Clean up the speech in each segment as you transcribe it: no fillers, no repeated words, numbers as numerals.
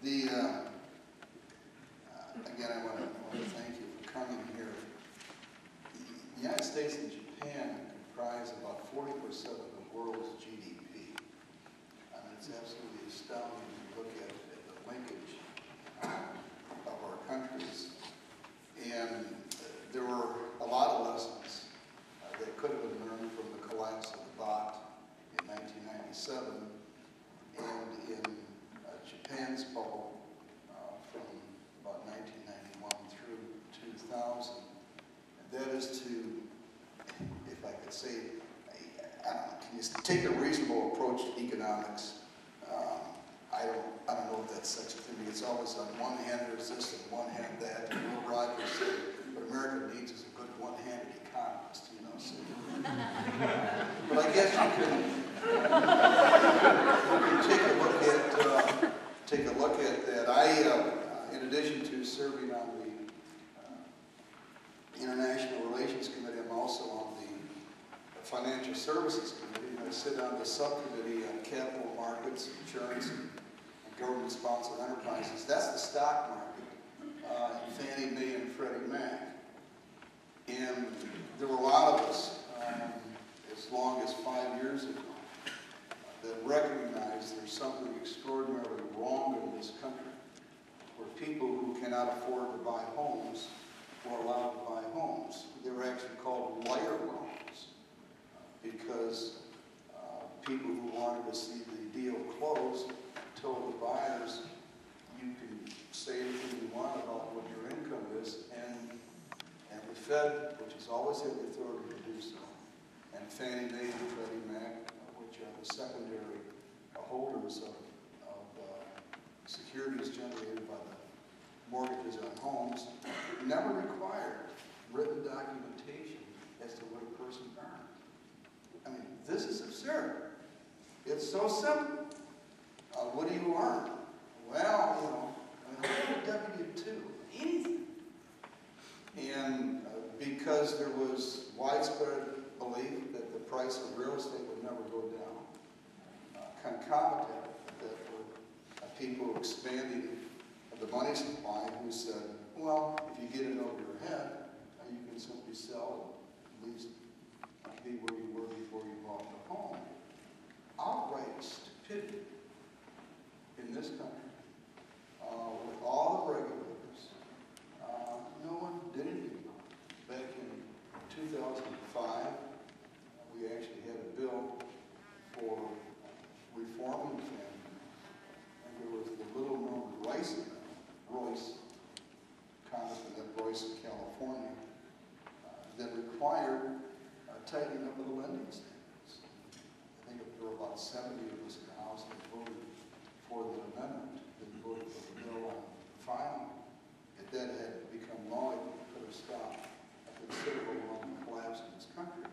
Again, I want to thank you for coming here. The United States and Japan comprise about 40% of the world's GDP. I mean, it's absolutely astounding when you look at the linkage of our countries. And there were a lot of lessons that could have been learned from the collapse of the baht in 1997 and in Japan's bubble from about 1991 through 2000. And that is to, if I could say, can you take a reasonable approach to economics? I don't know if that's such a thing. It's always on one hand there's this and one hand that. And Will Rogers said, what America needs is a good one-handed economist, you know. So. But I guess you can take a look at that. In addition to serving on the International Relations Committee, I'm also on the Financial Services Committee, and I sit on the subcommittee on capital markets, insurance, and government-sponsored enterprises. That's the stock market, Fannie Mae and Freddie Mac. And there were a lot of us, as long as 5 years ago, that recognized there's something extraordinarily wrong in this country, where people who cannot afford to buy homes were allowed to buy homes. They were actually called liar loans, because people who wanted to see the deal close told the buyers, you can say anything you want about what your income is, and the Fed, which has always had the authority to do so, and Fannie Mae and Freddie Mac, which are the secondary holders of securities generated by the mortgages on homes, never required written documentation as to what a person earned. I mean, this is absurd. It's so simple. What do you earn? Well, you know, I W-2, anything. And because there was widespread belief that the price of real estate would never go down, concomitant with that were people expanding the money supply who said, well, if you get it over your head, you can simply sell and at least be where you were before you bought the home. Outright stupidity in this country, with all the regulators. No one did anything. Back in 2005, we actually had a bill for reforming the family, and there was the little-known Royce, Congressman Royce in California, that required tightening up of the lending standards. I think there were about 70 of us in the House that voted for the amendment, that voted for the bill on filing. If that had become law, it could have stopped a considerable amount of collapse in this country.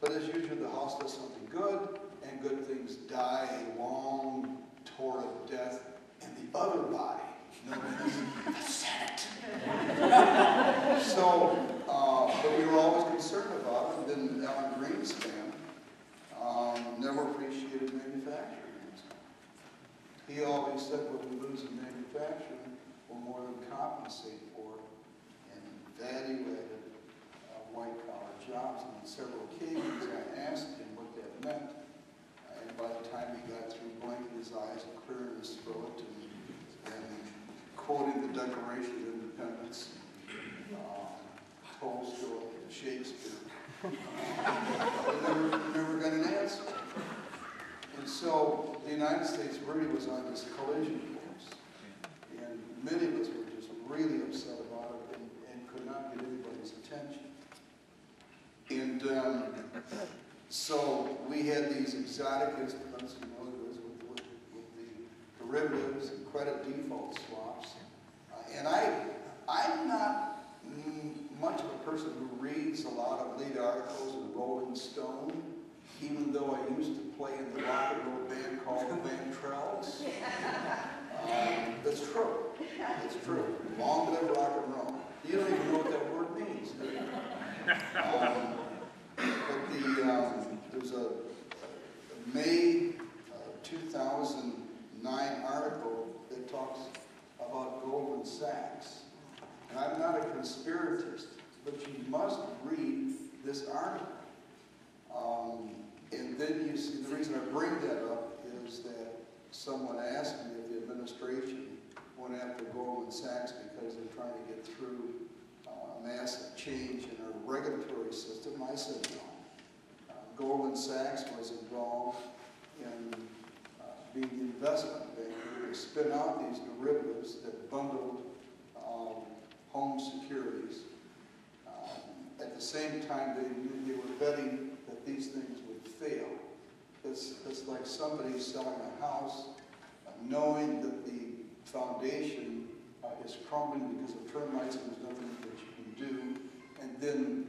But as usual, the House does something good, and good things die a long, torrid death in the other body, known as the Senate. So, but we were always concerned about it. And then Alan Greenspan never appreciated manufacturing. He always said, what we lose in manufacturing will more than compensate for in value-added white-collar jobs. And on several occasions, I asked him what that meant. And by the time he got through blinking his eyes and clearing his throat and quoting the Declaration of Independence, Tolstoy and Shakespeare, never got an answer. And so the United States really was on this collision course. And many of us were just really upset about it and could not get anybody's attention. And so we had these exotic instruments, you know, with the derivatives and credit default swaps. And I'm not much of a person who reads a lot of lead articles in Rolling Stone, even though I used to play in the rock and roll band called the Van Trells. That's true. It's true. Long live rock and roll. You don't even know what that word means, do you? But there's a May 2009 article that talks conspiratist, but you must read this article. And then you see, the reason I bring that up is that someone asked me if the administration went after Goldman Sachs because they're trying to get through a massive change in our regulatory system. I said no. Goldman Sachs was involved in being the investment banker to spin out these derivatives that bundled home securities. At the same time, they were betting that these things would fail. It's like somebody selling a house, knowing that the foundation is crumbling because of termites and there's nothing that you can do, and then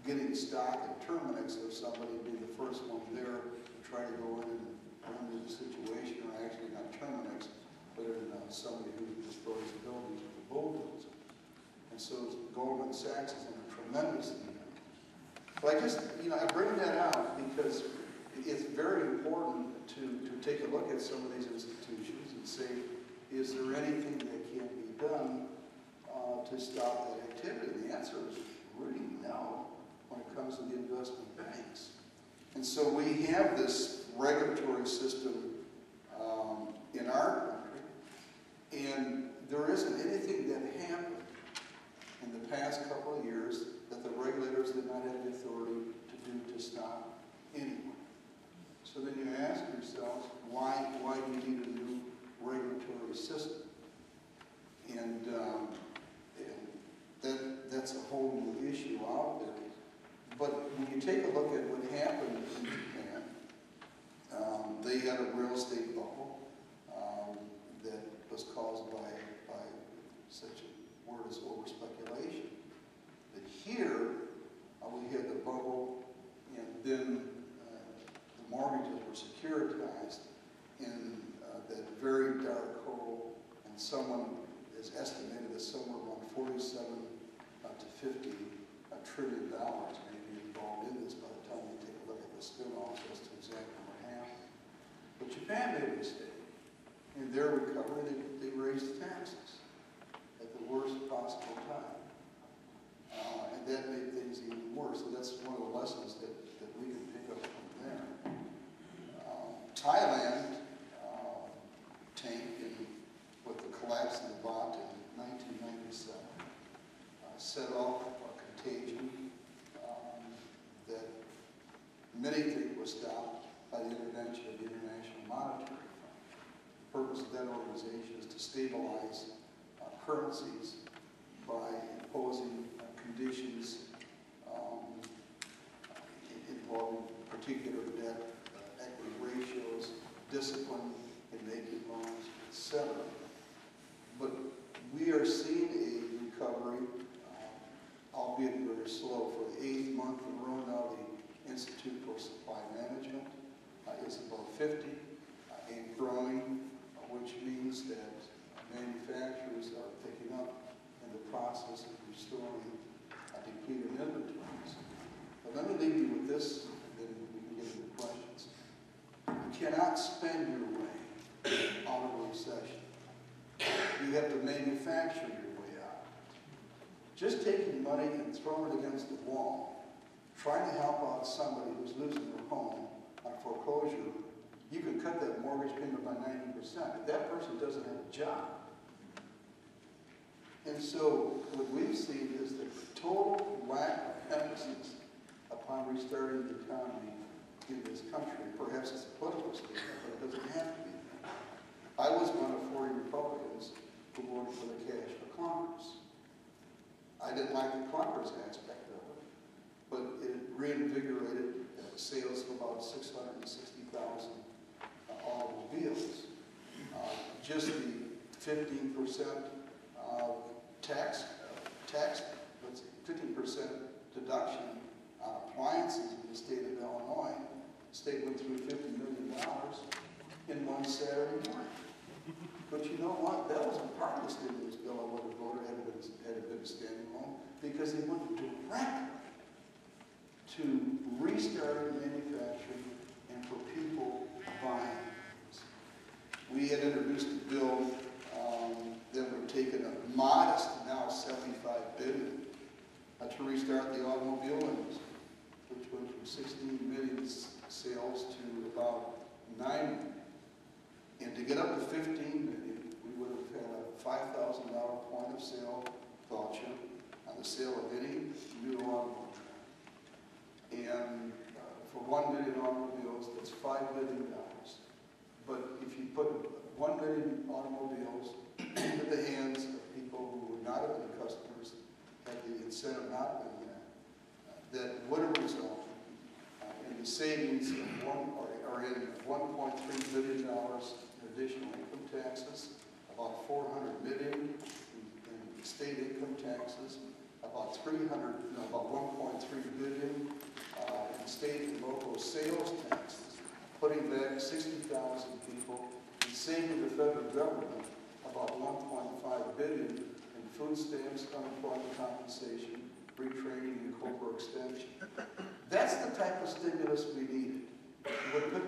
getting stock in Terminex of somebody being the first one there to try to go in and remedy the situation, or actually not Terminex, but in somebody who destroys buildings with a bulldozer. And so Goldman Sachs is in a tremendous need. But I bring that out because it's very important to take a look at some of these institutions and say, is there anything that can be done to stop that activity? And the answer is really no when it comes to the investment banks. And so we have this regulatory system in our country, and there isn't anything that happened in the past couple of years that the regulators did not have the authority to do to stop anyone. So then you ask yourselves, why do you need a new regulatory system? And that's a whole new issue out there. But when you take a look at what happened in Japan, they had a real estate bubble that was caused by such a word as over-speculation. But here, we had the bubble, and then the mortgages were securitized in that very dark hole, and someone is estimated that somewhere around 47 to 50 trillion dollars may be involved in this by the time you take a look at the spin-offs as to exactly what happened. But Japan made a mistake. In their recovery, they raised taxes at the worst possible time. And that made things even worse. So that's one of the lessons that we can pick up from there. Thailand tanked with the collapse of the baht in 1997. Set off a contagion that many think was stopped by the intervention of the International Monetary Fund. The purpose of that organization is to stabilize currencies by imposing conditions involving particular debt, equity ratios, discipline in making loans, etc. But we are seeing a recovery, albeit very slow. For the 8th month in a row now, the Institute for Supply Management is above 50 and growing, which means that manufacturers are picking up in the process of restoring depleted inventories. But let me leave you with this, and then we can get into questions. You cannot spend your way out of a recession. You have to manufacture your way out. Just taking money and throwing it against the wall, trying to help out somebody who's losing their home on foreclosure, you can cut that mortgage payment by 90%. If that person doesn't have a job. And so what we've seen is the total lack of emphasis upon restarting the economy in this country. Perhaps it's a political statement, but it doesn't have to be. I was one of 40 Republicans who voted for the cash for clunkers. I didn't like the clunkers aspect of it, but it reinvigorated sales of about 660,000 automobiles. Just the 15% tax, 15% deduction on appliances in the state of Illinois. The state went through $50 million in one Saturday morning. But you know what? That wasn't part of the stimulus bill I would have voted had it been a standing home, because they went directly to restarting manufacturing and for people buying things. We had introduced a bill that would have taken a modest, now $75 billion, to restart the automobile industry, which went from 16 million sales to about 9 million. And to get up to 15 million, we would have had a $5,000 point of sale voucher on the sale of any new automobile. And for 1 million automobiles, that's $5 billion. But if you put 1 million automobiles into the hands of people who would not have been customers, had the incentive not been there, that would have resulted in the savings of $1.3 billion in additional income taxes, about $400 million in state income taxes, about $1.3 billion in state and local sales taxes, putting back 60,000 people, and saving the federal government about $1.5 billion in food stamps, unemployment compensation, retraining, and COBRA extension. That's the type of stimulus we needed. It would put